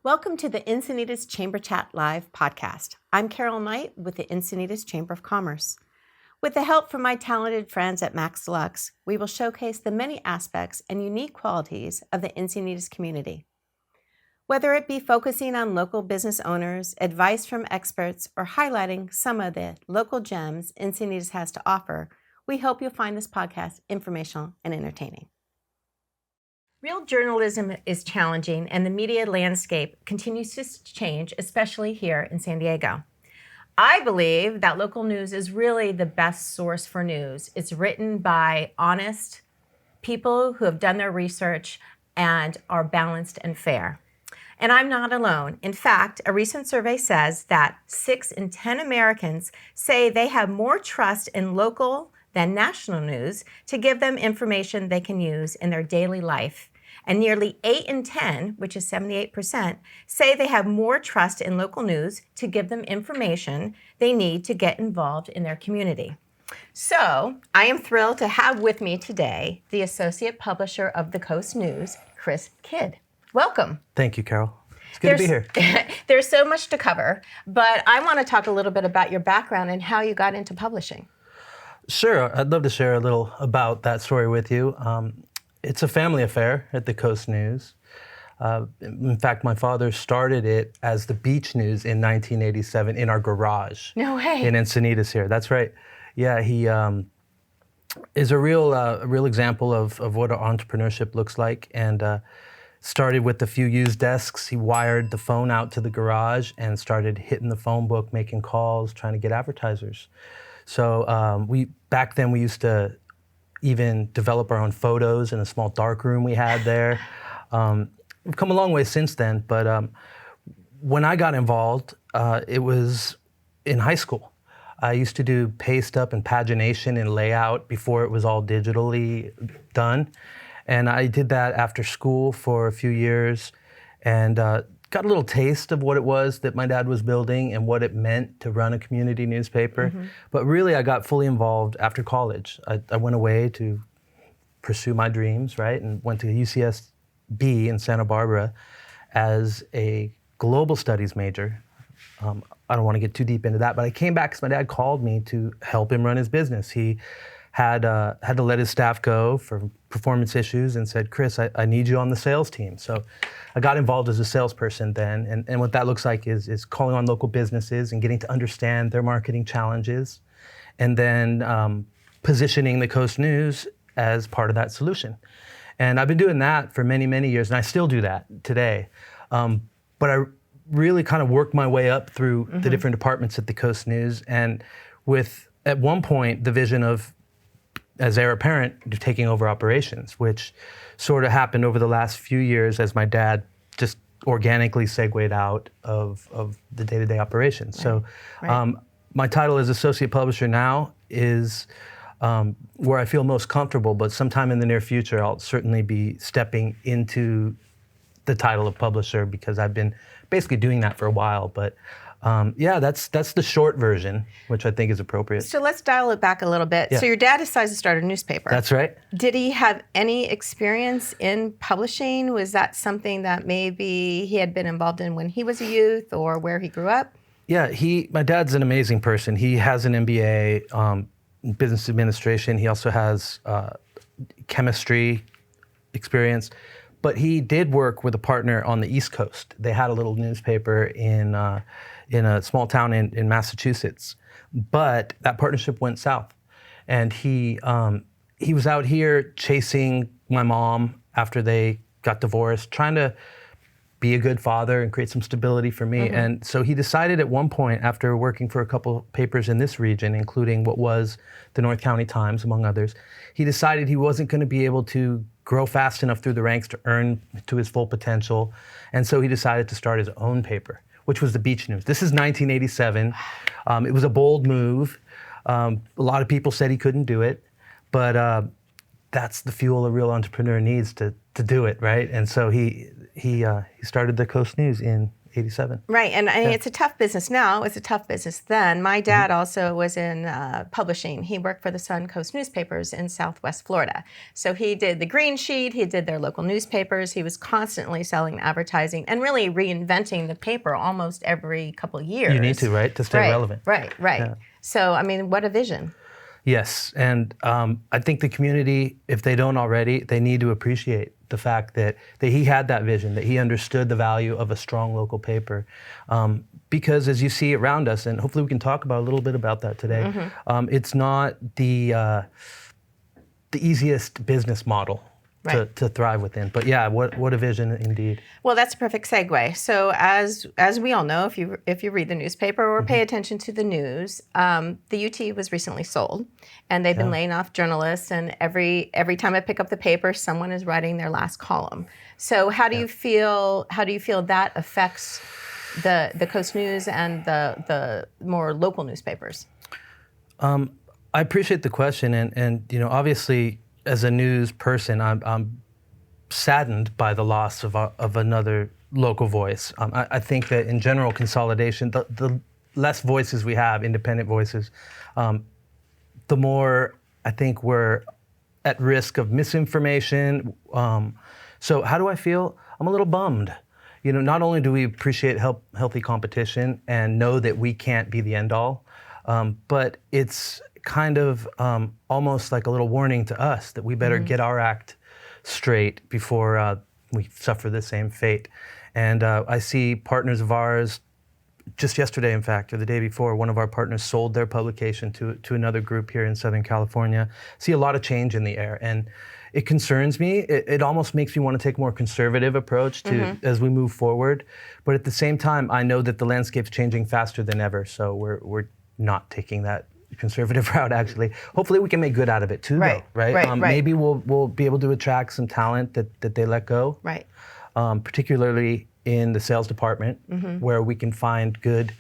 Welcome to the Encinitas Chamber Chat Live podcast. I'm Carol Knight with the Encinitas Chamber of Commerce. With the help from my talented friends at MaxLux, we will showcase the many aspects and unique qualities of the Encinitas community. Whether it be focusing on local business owners, advice from experts, or highlighting some of the local gems Encinitas has to offer, we hope you'll find this podcast informational and entertaining. Real journalism is challenging, and the media landscape continues to change, especially here in San Diego. I believe that local news is really the best source for news. It's written by honest people who have done their research and are balanced and fair. And I'm not alone. In fact, a recent survey says that 6 in 10 Americans say they have more trust in local than national news to give them information they can use in their daily life. And nearly 8 in 10, which is 78%, say they have more trust in local news to give them information they need to get involved in their community. So I am thrilled to have with me today the Associate Publisher of the Coast News, Kydd. Welcome. Thank you, Carol. It's good to be here. There's so much to cover, but I want to talk a little bit about your background and how you got into publishing. Sure. I'd love to share a little about that story with you. It's a family affair at the Coast News. In fact, my father started it as the Beach News in 1987 in our garage. No way. In Encinitas here. That's right. Yeah, he is a real example of what entrepreneurship looks like, and started with a few used desks. He wired the phone out to the garage and started hitting the phone book, making calls, trying to get advertisers. So back then we used to even develop our own photos in a small dark room we had there. We've come a long way since then, but when I got involved, it was in high school. I used to do paste up and pagination and layout before it was all digitally done. And I did that after school for a few years and got a little taste of what it was that my dad was building and what it meant to run a community newspaper. Mm-hmm. But really, I got fully involved after college. I went away to pursue my dreams, right? And went to UCSB in Santa Barbara as a global studies major. I don't want to get too deep into that, but I came back because my dad called me to help him run his business. He had to let his staff go for performance issues and said, Chris, I need you on the sales team. So I got involved as a salesperson then, and what that looks like is calling on local businesses and getting to understand their marketing challenges, and then positioning the Coast News as part of that solution. And I've been doing that for many, many years, and I still do that today. But I really kind of worked my way up through the different departments at the Coast News, and with, at one point, the vision of, as heir apparent, taking over operations, which sort of happened over the last few years as my dad just organically segued out of the day-to-day operations. Right. So my title as Associate Publisher now is where I feel most comfortable, but sometime in the near future, I'll certainly be stepping into the title of Publisher because I've been basically doing that for a while. But yeah, that's the short version, which I think is appropriate. So let's dial it back a little bit. Yeah. So your dad decided to start a newspaper. That's right. Did he have any experience in publishing? Was that something that maybe he had been involved in when he was a youth or where he grew up? Yeah, my dad's an amazing person. He has an MBA in business administration. He also has chemistry experience. But he did work with a partner on the East Coast. They had a little newspaper in a small town in Massachusetts, but that partnership went south. And he was out here chasing my mom after they got divorced, trying to be a good father and create some stability for me. Mm-hmm. And so he decided at one point, after working for a couple papers in this region, including what was the North County Times, among others, he decided he wasn't going to be able to grow fast enough through the ranks to earn to his full potential. And so he decided to start his own paper, which was the Beach News. This is 1987. It was a bold move. A lot of people said he couldn't do it, but that's the fuel a real entrepreneur needs to do it, right? And so he started the Coast News in 87. Right, and it's a tough business now. It was a tough business then. My dad also was in publishing. He worked for the Suncoast newspapers in Southwest Florida. So he did the Green Sheet, he did their local newspapers. He was constantly selling advertising and really reinventing the paper almost every couple of years. You need to, right, to stay relevant. Right. Yeah. So, I mean, what a vision. Yes, and I think the community, if they don't already, they need to appreciate the fact that he had that vision, that he understood the value of a strong local paper. Because as you see around us, and hopefully we can talk about a little bit about that today, it's not the easiest business model to thrive within. But yeah, what a vision indeed. Well, that's a perfect segue. So as we all know, if you read the newspaper or pay attention to the news, the UT was recently sold, and they've been laying off journalists. And every time I pick up the paper, someone is writing their last column. So how do you feel? How do you feel that affects the Coast News and the more local newspapers? I appreciate the question, and obviously, as a news person, I'm saddened by the loss of another local voice. I think that in general, consolidation, the less voices we have, independent voices, the more I think we're at risk of misinformation. So how do I feel? I'm a little bummed. Not only do we appreciate healthy competition and know that we can't be the end all, but it's kind of almost like a little warning to us that we better get our act straight before we suffer the same fate. And I see partners of ours, just yesterday in fact, or the day before, one of our partners sold their publication to another group here in Southern California. See a lot of change in the air, and it concerns me. It almost makes me want to take a more conservative approach to as we move forward. But at the same time, I know that the landscape's changing faster than ever, so we're not taking that conservative route, actually. Hopefully we can make good out of it too, though, right? Maybe we'll be able to attract some talent that they let go, right? Particularly in the sales department, where we can find good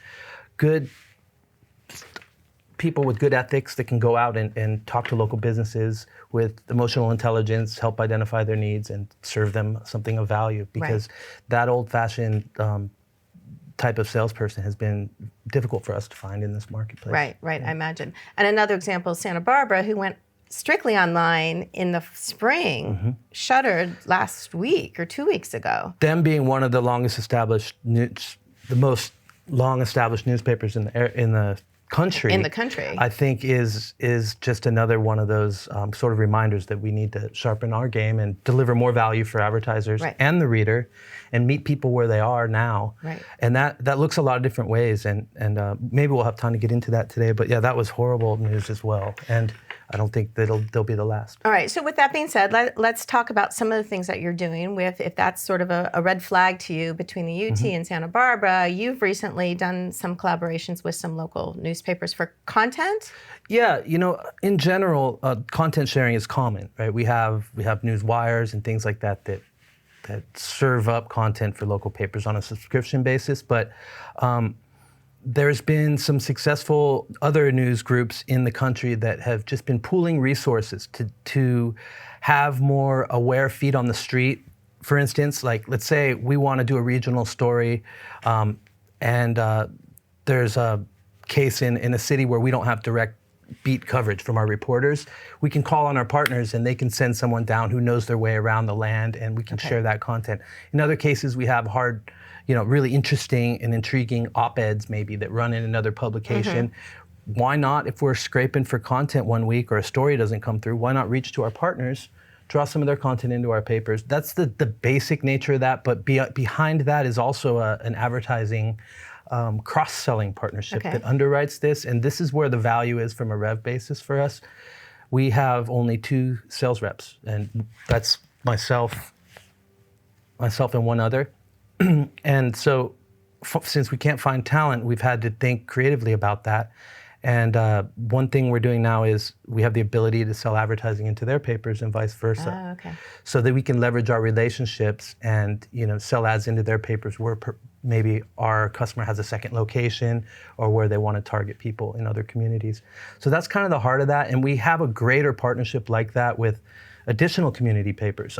people with good ethics that can go out and talk to local businesses with emotional intelligence, help identify their needs, and serve them something of value. Because that old-fashioned type of salesperson has been difficult for us to find in this marketplace. Right, I imagine. And another example is Santa Barbara, who went strictly online in the spring, shuttered last week or 2 weeks ago. Them being one of the longest established, the most long established newspapers in the country. I think is just another one of those sort of reminders that we need to sharpen our game and deliver more value for advertisers and the reader, and meet people where they are now. And that looks a lot of different ways, and maybe we'll have time to get into that today. But yeah, that was horrible news as well, and I don't think they'll be the last. All right, so with that being said, let's talk about some of the things that you're doing with, if that's sort of a red flag to you between the UT and Santa Barbara. You've recently done some collaborations with some local newspapers for content. Yeah, in general, content sharing is common, right? We have news wires and things like that serve up content for local papers on a subscription basis, but there's been some successful other news groups in the country that have just been pooling resources to have more aware feet on the street. For instance, like let's say we want to do a regional story, and there's a case in a city where we don't have direct beat coverage from our reporters. We can call on our partners and they can send someone down who knows their way around the land, and we can share that content. In other cases, we have really interesting and intriguing op-eds maybe that run in another publication. Why not, if we're scraping for content one week or a story doesn't come through, why not reach to our partners, draw some of their content into our papers? That's the basic nature of that, but behind that is also an advertising cross-selling partnership that underwrites this, and this is where the value is from a rev basis for us. We have only 2 sales reps, and that's myself and one other. And so since we can't find talent, we've had to think creatively about that. And one thing we're doing now is we have the ability to sell advertising into their papers and vice versa. So that we can leverage our relationships and sell ads into their papers where maybe our customer has a second location or where they want to target people in other communities. So that's kind of the heart of that. And we have a greater partnership like that with additional community papers.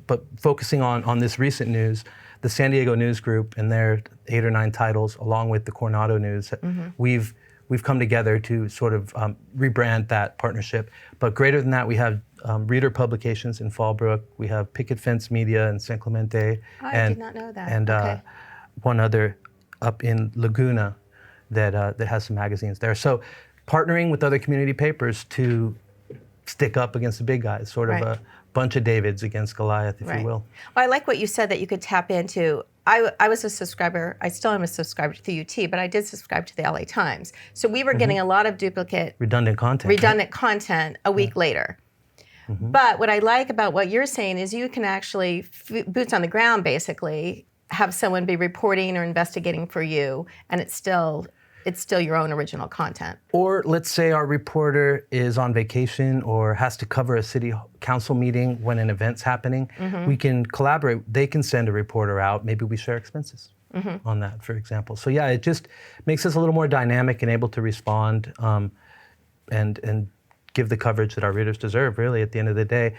But focusing on this recent news, the San Diego News Group and their 8 or 9 titles, along with the Coronado News, we've come together to sort of rebrand that partnership. But greater than that, we have Reader Publications in Fallbrook. We have Picket Fence Media in San Clemente. I did not know that. And okay. One other up in Laguna that has some magazines there. So partnering with other community papers to stick up against the big guys, sort of a bunch of Davids against Goliath, if you will. Well, I like what you said, that you could tap into. I was a subscriber, I still am a subscriber to the UT, but I did subscribe to the LA Times. So we were getting a lot of redundant content a week later. But what I like about what you're saying is you can actually, boots on the ground basically, have someone be reporting or investigating for you, and it's still your own original content. Or let's say our reporter is on vacation or has to cover a city council meeting when an event's happening. We can collaborate. They can send a reporter out. Maybe we share expenses on that, for example. So yeah, it just makes us a little more dynamic and able to respond and give the coverage that our readers deserve, really, at the end of the day.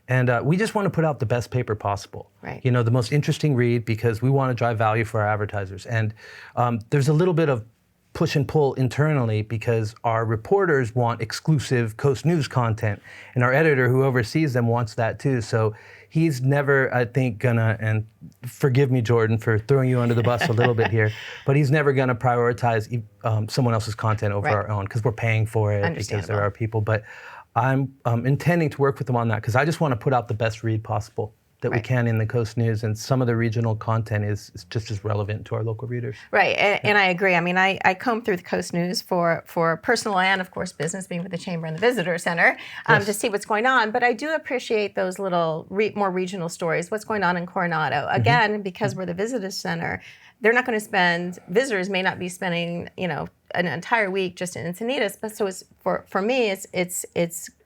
And we just want to put out the best paper possible. Right. You know, the most interesting read, because we want to drive value for our advertisers. And there's a little bit of push and pull internally, because our reporters want exclusive Coast News content, and our editor who oversees them wants that too. So he's never, I think, gonna, and forgive me, Jordan, for throwing you under the bus a little bit here, but he's never gonna prioritize someone else's content over our own, because we're paying for it, because they're our people. But I'm intending to work with them on that, because I just want to put out the best read possible that we can in the Coast News, and some of the regional content is just as relevant to our local readers. Right, and I agree. I mean, I comb through the Coast News for personal and, of course, business, being with the Chamber and the Visitor Center, to see what's going on. But I do appreciate those little more regional stories, what's going on in Coronado. Again, because we're the Visitor Center, they're not going to spend, visitors may not be spending, an entire week just in Encinitas, but so it's, for me,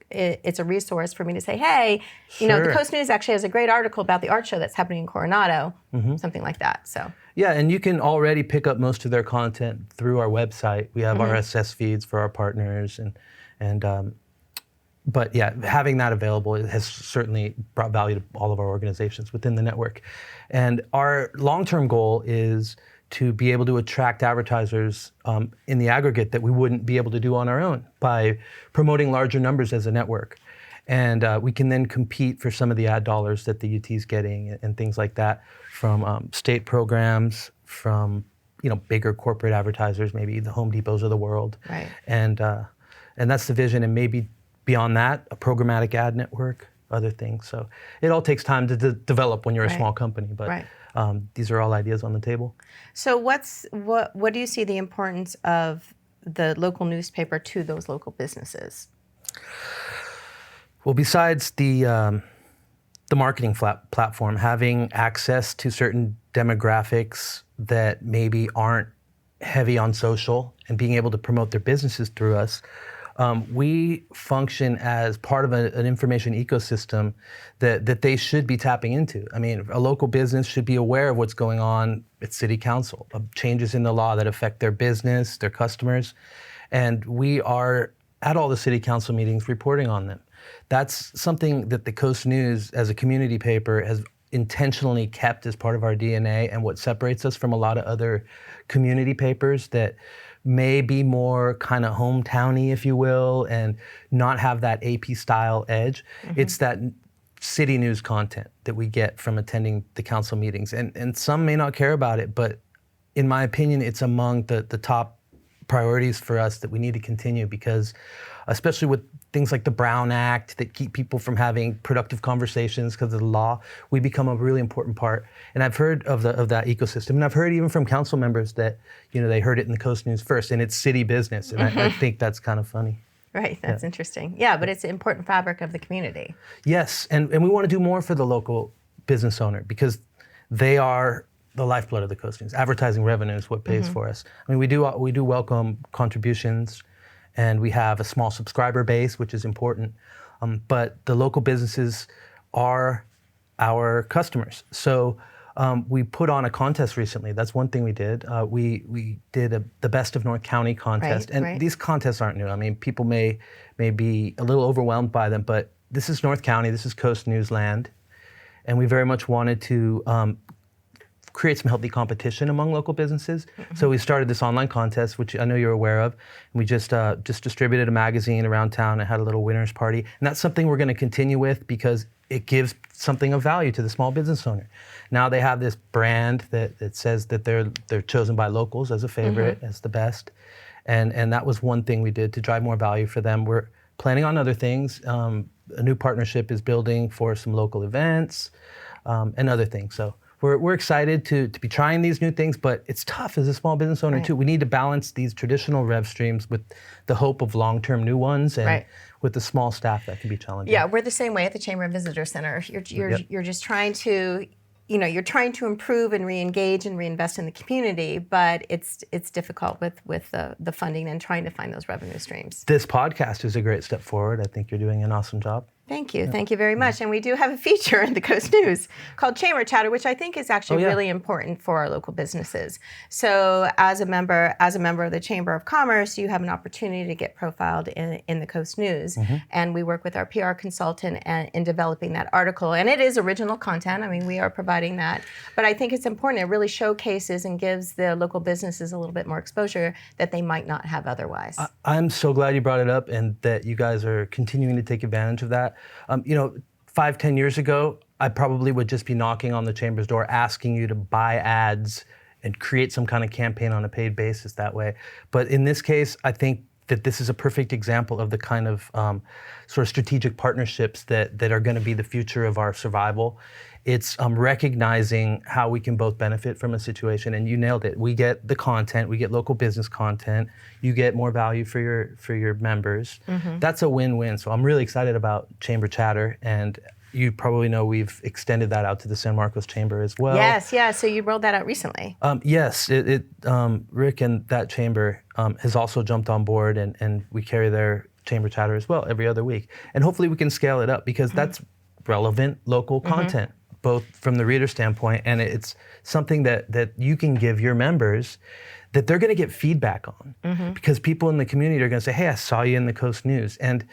it's a resource for me to say, hey, the Coast News actually has a great article about the art show that's happening in Coronado, something like that. So yeah, and you can already pick up most of their content through our website. We have RSS feeds for our partners, but yeah, having that available has certainly brought value to all of our organizations within the network. And our long-term goal is to be able to attract advertisers in the aggregate that we wouldn't be able to do on our own by promoting larger numbers as a network. And we can then compete for some of the ad dollars that the UT is getting and things like that from state programs, from bigger corporate advertisers, maybe the Home Depots of the world. Right. And that's the vision, and maybe beyond that, a programmatic ad network, other things. So it all takes time to develop when you're a small company, but these are all ideas on the table. So what do you see the importance of the local newspaper to those local businesses? Well, besides the marketing platform, having access to certain demographics that maybe aren't heavy on social and being able to promote their businesses through us, we function as part of an information ecosystem that they should be tapping into. I mean, a local business should be aware of what's going on at City Council, of changes in the law that affect their business, their customers, and we are at all the City Council meetings reporting on them. That's something that the Coast News, as a community paper, has intentionally kept as part of our DNA, and what separates us from a lot of other community papers that may be more kind of hometowny, if you will, and not have that AP style edge. It's that city news content that we get from attending the council meetings. And some may not care about it, but in my opinion, it's among the top priorities for us that we need to continue, because especially with things like the Brown Act that keep people from having productive conversations because of the law, we become a really important part. And I've heard of that ecosystem, and I've heard even from council members that they heard it in the Coast News first, and it's city business, and I think that's kind of funny. Right, that's interesting. Yeah, but it's an important fabric of the community. Yes, and we want to do more for the local business owner, because they are the lifeblood of the Coast News. Advertising revenue is what pays for us. I mean, we do welcome contributions, and we have a small subscriber base, which is important. But the local businesses are our customers. So we put on a contest recently. That's one thing we did. We did the Best of North County contest. And these contests aren't new. I mean, people may be a little overwhelmed by them, but this is North County, this is Coast News land. And we very much wanted to create some healthy competition among local businesses. So we started this online contest, which I know you're aware of. And we just distributed a magazine around town and had a little winners party. And that's something we're going to continue with because it gives something of value to the small business owner. Now they have this brand that says that they're chosen by locals as a favorite, as the best. And that was one thing we did to drive more value for them. We're planning on other things. A new partnership is building for some local events and other things. So we're excited to be trying these new things, but it's tough as a small business owner too. We need to balance these traditional rev streams with the hope of long-term new ones, and with the small staff that can be challenging. Yeah, we're the same way at the Chamber and Visitor Center. You're just trying to, you're trying to improve and re-engage and reinvest in the community, but it's difficult with the funding and trying to find those revenue streams. This podcast is a great step forward. I think you're doing an awesome job. Thank you. Thank you very much. And we do have a feature in the Coast News called Chamber Chatter, which I think is actually really important for our local businesses. So as a member of the Chamber of Commerce, you have an opportunity to get profiled in the Coast News. And we work with our PR consultant in developing that article. And it is original content. I mean, we are providing that. But I think it's important. It really showcases and gives the local businesses a little bit more exposure that they might not have otherwise. I'm so glad you brought it up and that you guys are continuing to take advantage of that. 5-10 years ago, I probably would just be knocking on the Chamber's door asking you to buy ads and create some kind of campaign on a paid basis that way. But in this case, I think that this is a perfect example of the kind of sort of strategic partnerships that are going to be the future of our survival. It's recognizing how we can both benefit from a situation, and you nailed it. We get the content, we get local business content, you get more value for your members. That's a win-win. So I'm really excited about Chamber Chatter, and you probably know we've extended that out to the San Marcos Chamber as well. Yes, yeah. So you rolled that out recently. Yes, Rick and that chamber has also jumped on board, and we carry their Chamber Chatter as well every other week. And hopefully we can scale it up because that's relevant local content, both from the reader standpoint, and it's something that you can give your members that they're going to get feedback on, because people in the community are going to say, hey, I saw you in the Coast News. And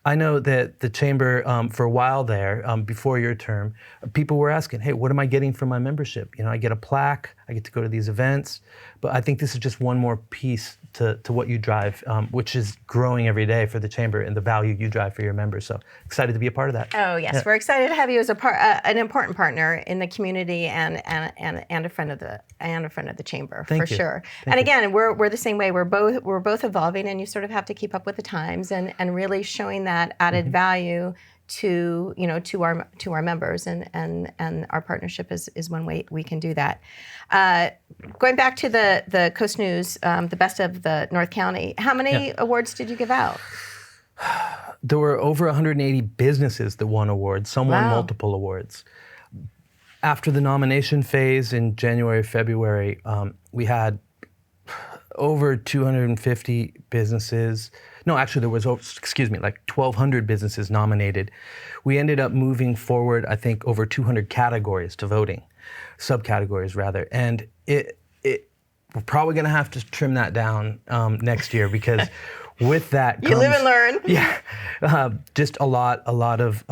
I know that the Chamber, for a while there, before your term, people were asking, hey, what am I getting from my membership? I get a plaque, I get to go to these events, but I think this is just one more piece to what you drive, which is growing every day for the Chamber and the value you drive for your members. So excited to be a part of that. Oh yes, we're excited to have you as an important partner in the community and a friend of the Chamber. Thank for you. sure. Thank and you. again, we're the same way. We're both evolving, and you sort of have to keep up with the times and really showing that added value to our members, and our partnership is one way we can do that. Going back to the Coast News, the best of the North County, how many awards did you give out? There were over 180 businesses that won awards. Some won multiple awards. After the nomination phase in January, February, we had over 250 businesses. No, actually there was, like 1,200 businesses nominated. We ended up moving forward, I think, over 200 categories to voting, subcategories rather. And we're probably gonna have to trim that down next year because with that comes, you live and learn. Yeah, just a lot of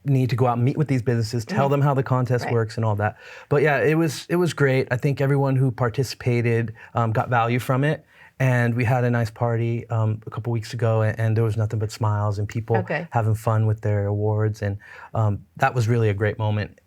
need to go out and meet with these businesses, tell them how the contest works and all that. But yeah, it was great. I think everyone who participated got value from it. And we had a nice party a couple weeks ago, and there was nothing but smiles and people having fun with their awards. And that was really a great moment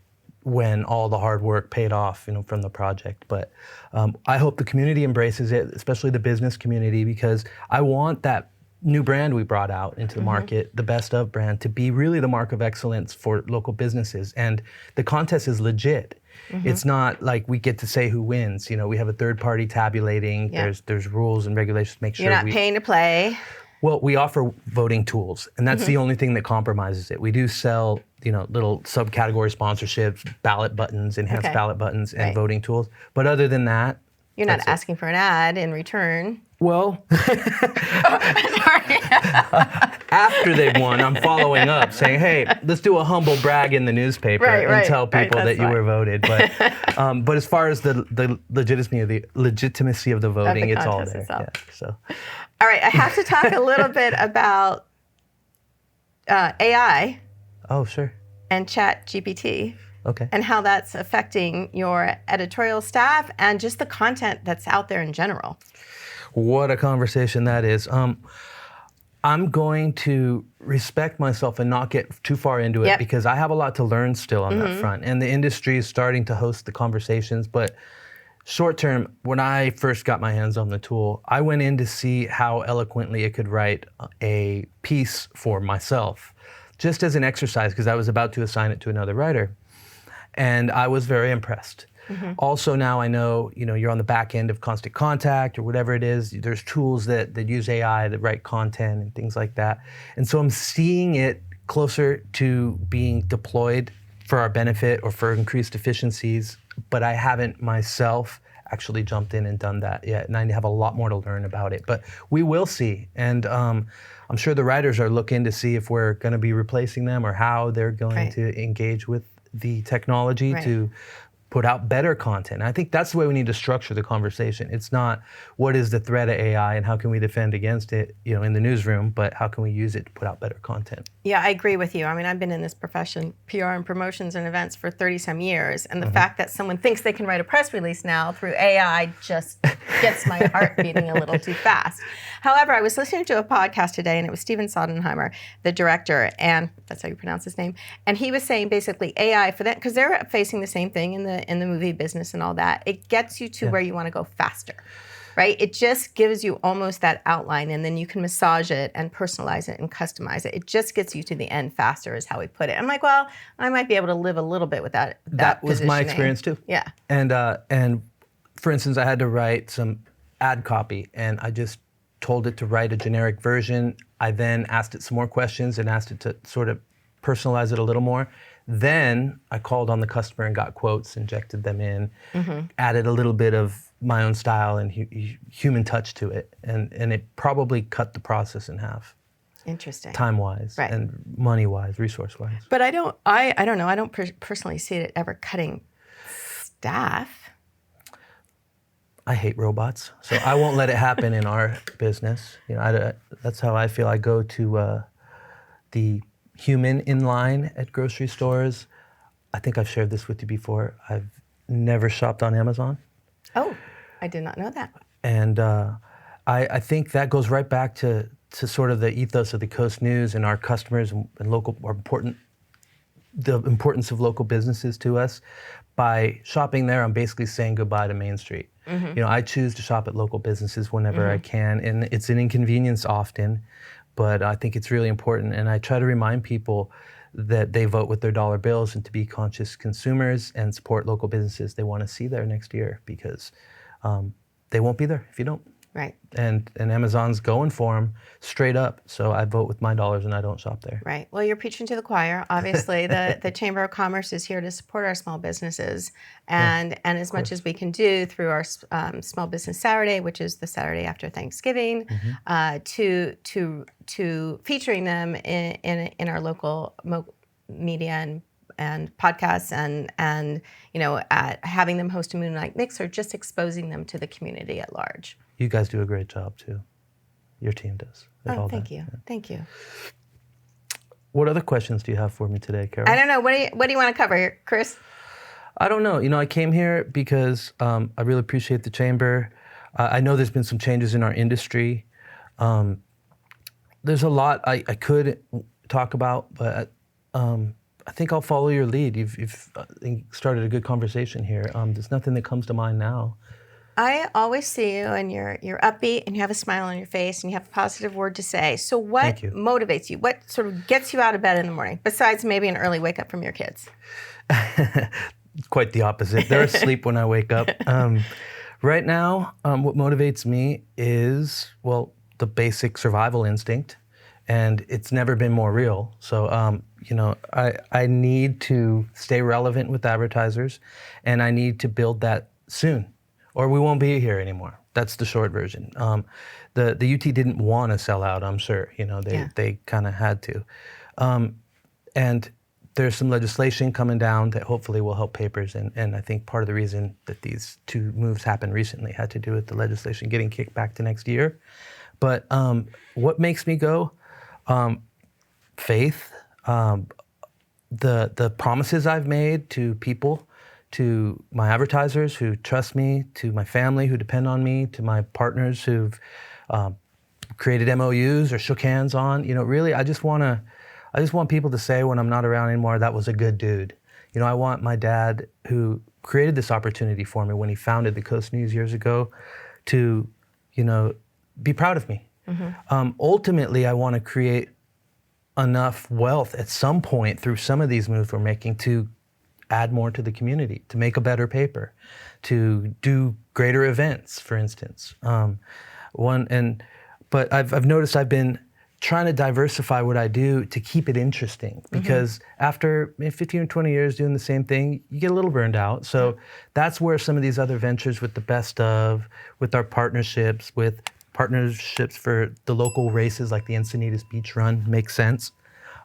when all the hard work paid off, from the project. But I hope the community embraces it, especially the business community, because I want that new brand we brought out into the market, the Best Of brand, to be really the mark of excellence for local businesses. And the contest is legit. It's not like we get to say who wins. We have a third party tabulating. There's rules and regulations to make sure you're not paying to play. Well, we offer voting tools, and that's the only thing that compromises it. We do sell, little subcategory sponsorships, ballot buttons, enhanced ballot buttons, and voting tools. But other than that, you're not asking for an ad in return. Well, after they've won, I'm following up saying, hey, let's do a humble brag in the newspaper and tell people that you were voted. But as far as the legitimacy of the voting, it's all there. Yeah, so. All right, I have to talk a little bit about AI. Oh, sure. And Chat GPT. Okay. and how that's affecting your editorial staff and just the content that's out there in general. What a conversation that is. I'm going to respect myself and not get too far into it because I have a lot to learn still on that front. And the industry is starting to host the conversations. But short term, when I first got my hands on the tool, I went in to see how eloquently it could write a piece for myself, just as an exercise, because I was about to assign it to another writer. And I was very impressed. Also now I know, you're on the back end of Constant Contact or whatever it is. There's tools that use AI that write content and things like that. And so I'm seeing it closer to being deployed for our benefit or for increased efficiencies, but I haven't myself actually jumped in and done that yet. And I have a lot more to learn about it, but we will see. And I'm sure the writers are looking to see if we're going to be replacing them or how they're going to engage with the technology to put out better content. And I think that's the way we need to structure the conversation. It's not what is the threat of AI and how can we defend against it, in the newsroom, but how can we use it to put out better content? Yeah, I agree with you. I mean, I've been in this profession, PR and promotions and events, for 30-some years. And the fact that someone thinks they can write a press release now through AI just gets my heart beating a little too fast. However, I was listening to a podcast today, and it was Steven Sodenheimer, the director, and that's how you pronounce his name. And he was saying basically AI for that, because they're facing the same thing in the movie business and all that. It gets you to where you want to go faster. Right? It just gives you almost that outline, and then you can massage it and personalize it and customize it. It just gets you to the end faster, is how we put it. I'm like, well, I might be able to live a little bit with that. That was my experience too. Yeah. And for instance, I had to write some ad copy, and I just told it to write a generic version. I then asked it some more questions and asked it to sort of personalize it a little more. Then I called on the customer and got quotes, injected them in, added a little bit of my own style and human touch to it, and it probably cut the process in half. Interesting. Time-wise and money-wise, resource-wise. But I don't know. I don't personally see it ever cutting staff. I hate robots, so I won't let it happen in our business. That's how I feel. I go to the human in line at grocery stores. I think I've shared this with you before. I've never shopped on Amazon. Oh, I did not know that. And I think that goes right back to sort of the ethos of the Coast News and our customers and local are important. The importance of local businesses to us. By shopping there, I'm basically saying goodbye to Main Street. I choose to shop at local businesses whenever I can, and it's an inconvenience often, but I think it's really important. And I try to remind people that they vote with their dollar bills and to be conscious consumers and support local businesses they want to see there next year, because they won't be there if you don't. Right. And Amazon's going for them straight up. So I vote with my dollars and I don't shop there. Right. Well, you're preaching to the choir. Obviously, the Chamber of Commerce is here to support our small businesses, and as much as we can do through our Small Business Saturday, which is the Saturday after Thanksgiving, to featuring them in our local media and podcasts and having them host a Moonlight Mix, or just exposing them to the community at large. You guys do a great job too. Your team does. Oh, thank you. Thank you. What other questions do you have for me today, Carol? I don't know. What do you want to cover, Chris? I don't know. I came here because I really appreciate the Chamber. I know there's been some changes in our industry. There's a lot I could talk about, but I think I'll follow your lead. You've started a good conversation here. There's nothing that comes to mind now. I always see you, and you're upbeat, and you have a smile on your face, and you have a positive word to say. So what motivates you? What sort of gets you out of bed in the morning, besides maybe an early wake up from your kids? Quite the opposite. They're asleep when I wake up. Right now, what motivates me is, the basic survival instinct, and it's never been more real. So, I need to stay relevant with advertisers, and I need to build that soon, or we won't be here anymore. That's the short version. The UT didn't want to sell out, I'm sure. They kind of had to. And there's some legislation coming down that hopefully will help papers. And I think part of the reason that these two moves happened recently had to do with the legislation getting kicked back to next year. But what makes me go? Faith. the promises I've made to people, to my advertisers who trust me, to my family who depend on me, to my partners who've created MOUs or shook hands on. Really, I just want people to say when I'm not around anymore, that was a good dude. I want my dad, who created this opportunity for me when he founded the Coast News years ago, to, be proud of me. Ultimately, I want to create enough wealth at some point through some of these moves we're making to add more to the community, to make a better paper, to do greater events, for instance. But I've noticed I've been trying to diversify what I do to keep it interesting, because after 15 or 20 years doing the same thing, you get a little burned out. So that's where some of these other ventures with the best of, with our partnerships for the local races like the Encinitas Beach Run make sense.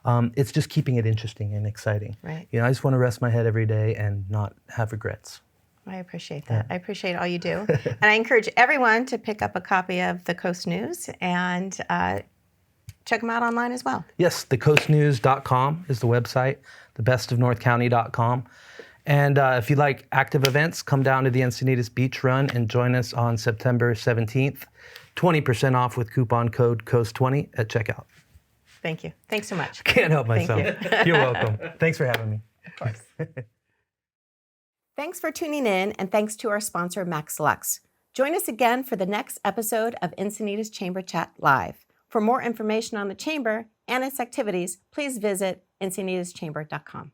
It's just keeping it interesting and exciting. Right. I just want to rest my head every day and not have regrets. I appreciate that. I appreciate all you do. And I encourage everyone to pick up a copy of the Coast News and check them out online as well. Yes, thecoastnews.com is the website, thebestofnorthcounty.com. And if you like active events, come down to the Encinitas Beach Run and join us on September 17th. 20% off with coupon code COAST20 at checkout. Thank you. Thanks so much. Can't help myself. Thank you. You're welcome. Thanks for having me. Of course. Thanks for tuning in, and thanks to our sponsor, MaxLux. Join us again for the next episode of Encinitas Chamber Chat Live. For more information on the Chamber and its activities, please visit encinitaschamber.com.